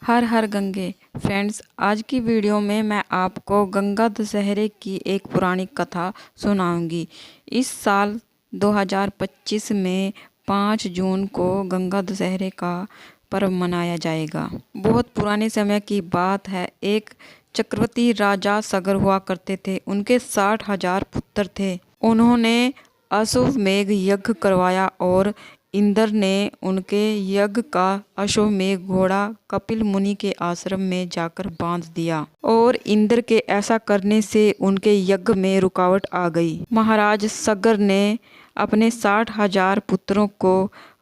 हर हर Gange. Friends, आज की video में मैं आपको गंगा दशहरे की एक पुरानी कथा सुनाऊंगी। इस साल 2025 में 5 जून को गंगा दशहरे का पर्व मनाया जाएगा। बहुत पुराने समय की बात है। एक चक्रवर्ती राजा सगर हुआ करते थे। उनके 60,000 पुत्र थे। उन्होंने अश्वमेध यज्ञ करवाया और इंद्र ने उनके यज्ञ का अश्वमेध घोड़ा कपिल मुनि के आश्रम में जाकर बांध दिया और इंद्र के ऐसा करने से उनके यज्ञ में रुकावट आ गई। महाराज सगर ने अपने 60,000 पुत्रों को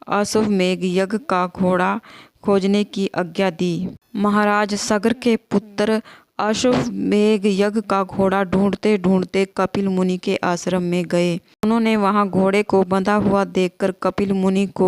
अश्वमेध यज्ञ का घोड़ा खोजने की आज्ञा दी। महाराज सगर के पुत्र अश्वमेध यज्ञ का घोड़ा ढूंढते ढूंढते कपिल मुनि के आश्रम में गए। उन्होंने वहां घोड़े को बंधा हुआ देखकर कपिल मुनि को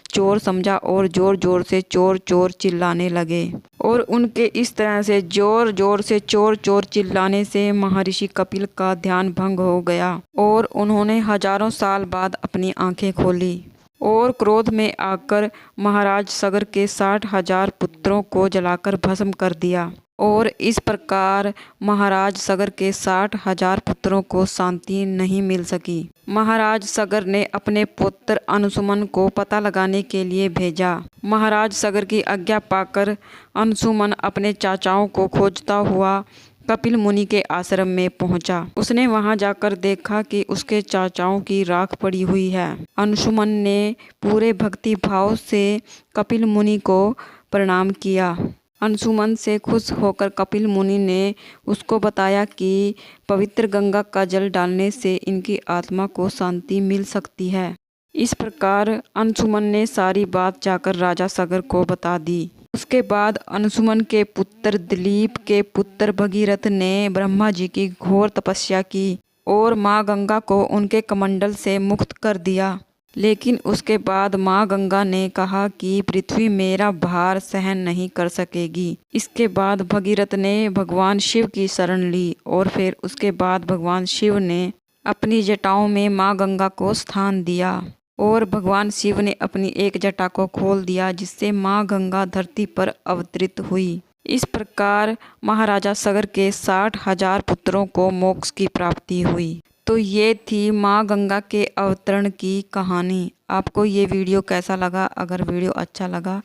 चोर समझा और जोर जोर से चोर चोर चिल्लाने लगे। और उनके इस तरह से जोर जोर से चोर चोर चिल्लाने से महर्षि कपिल का ध्यान भंग हो गया और उन्होंने हजारों साल बाद अपनी आंखें खोली और क्रोध में आकर महाराज सगर के 60,000 पुत्रों को जलाकर भस्म कर दिया। और इस प्रकार महाराज सगर के 60,000 पुत्रों को शांति नहीं मिल सकी। महाराज सगर ने अपने पुत्र अंशुमन को पता लगाने के लिए भेजा। महाराज सगर की आज्ञा पाकर अंशुमन अपने चाचाओं को खोजता हुआ कपिल मुनि के आश्रम में पहुंचा। उसने वहां जाकर देखा कि उसके चाचाओं की राख पड़ी हुई है। अंशुमन ने पूरे भक्ति भाव से कपिल मुनि को प्रणाम किया। अंशुमन से खुश होकर कपिल मुनि ने उसको बताया कि पवित्र गंगा का जल डालने से इनकी आत्मा को शांति मिल सकती है। इस प्रकार अंशुमन ने सारी बात जाकर राजा सगर को बता दी। उसके बाद अंशुमन के पुत्र दिलीप के पुत्र भगीरथ ने ब्रह्मा जी की घोर तपस्या की और माँ गंगा को उनके कमंडल से मुक्त कर दिया। लेकिन उसके बाद माँ गंगा ने कहा कि पृथ्वी मेरा भार सहन नहीं कर सकेगी। इसके बाद भगीरथ ने भगवान शिव की शरण ली और फिर उसके बाद भगवान शिव ने अपनी जटाओं में माँ गंगा को स्थान दिया और भगवान शिव ने अपनी एक जटा को खोल दिया जिससे माँ गंगा धरती पर अवतरित हुई। इस प्रकार महाराजा सगर के 60,000 पुत्रों को मोक्ष की प्राप्ति हुई। तो ये थी माँ गंगा के अवतरण की कहानी। आपको ये वीडियो कैसा लगा? अगर वीडियो अच्छा लगा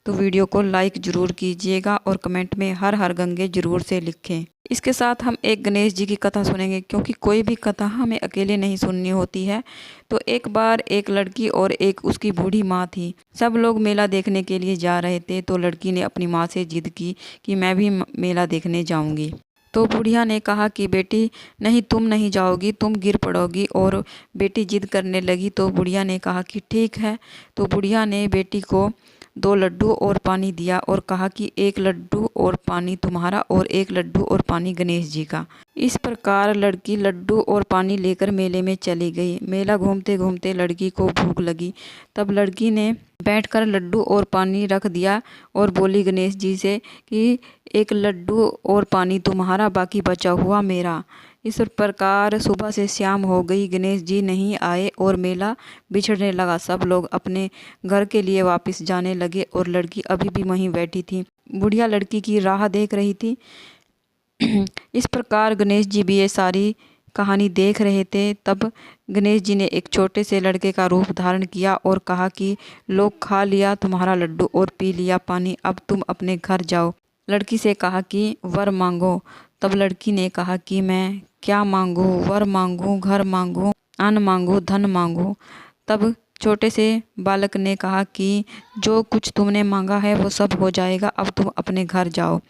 तो वीडियो को लाइक ज़रूर कीजिएगा और कमेंट में हर हर गंगे ज़रूर से लिखें। इसके साथ हम एक गणेश जी की कथा सुनेंगे, क्योंकि कोई भी कथा हमें अकेले नहीं सुननी होती है। तो एक बार एक लड़की और एक उसकी बूढ़ी माँ थी। सब लोग मेला देखने के लिए जा रहे थे, तो लड़की ने अपनी माँ से जिद की कि मैं भी मेला देखने जाऊँगी। तो बुढ़िया ने कहा कि बेटी नहीं, तुम नहीं जाओगी, तुम गिर पड़ोगी। और बेटी जिद करने लगी तो बुढ़िया ने कहा कि ठीक है। तो बुढ़िया ने बेटी को 2 लड्डू और पानी दिया और कहा कि 1 लड्डू और पानी तुम्हारा और 1 लड्डू और पानी गणेश जी का। इस प्रकार लड़की लड्डू और पानी लेकर मेले में चली गई। मेला घूमते घूमते लड़की को भूख लगी। तब लड़की ने बैठकर लड्डू और पानी रख दिया और बोली गणेश जी से कि 1 लड्डू और पानी तुम्हारा, बाकी बचा हुआ मेरा। इस प्रकार सुबह से शाम हो गई, गणेश जी नहीं आए और मेला बिछड़ने लगा। सब लोग अपने घर के लिए वापस जाने लगे और लड़की अभी भी वहीं बैठी थी। बुढ़िया लड़की की राह देख रही थी। इस प्रकार गणेश जी भी ये सारी कहानी देख रहे थे। तब गणेश जी ने एक छोटे से लड़के का रूप धारण किया और कहा कि लोग खा लिया तुम्हारा लड्डू और पी लिया पानी, अब तुम अपने घर जाओ। लड़की से कहा कि वर मांगो। तब लड़की ने कहा कि मैं क्या मांगू? वर मांगू, घर मांगू, अन्न मांगू, धन मांगू? तब छोटे से बालक ने कहा कि जो कुछ तुमने मांगा है वो सब हो जाएगा, अब तुम अपने घर जाओ।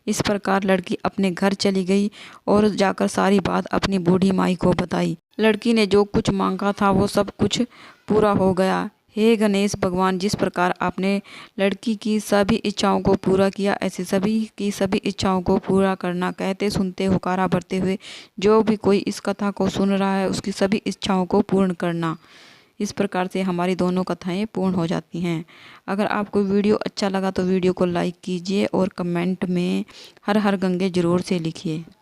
इस प्रकार लड़की अपने घर चली गई और जाकर सारी बात अपनी बूढ़ी माई को बताई। लड़की ने जो कुछ मांगा था वो सब कुछ पूरा हो गया। हे गणेश भगवान, जिस प्रकार आपने लड़की की सभी इच्छाओं को पूरा किया, ऐसे सभी की सभी इच्छाओं को पूरा करना। कहते सुनते हुकारा भरते हुए जो भी कोई इस कथा को सुन रहा है उसकी सभी इच्छाओं को पूर्ण करना। इस प्रकार से हमारी दोनों कथाएं पूर्ण हो जाती हैं। अगर आपको वीडियो अच्छा लगा तो वीडियो को लाइक कीजिए और कमेंट में हर हर गंगे ज़रूर से लिखिए।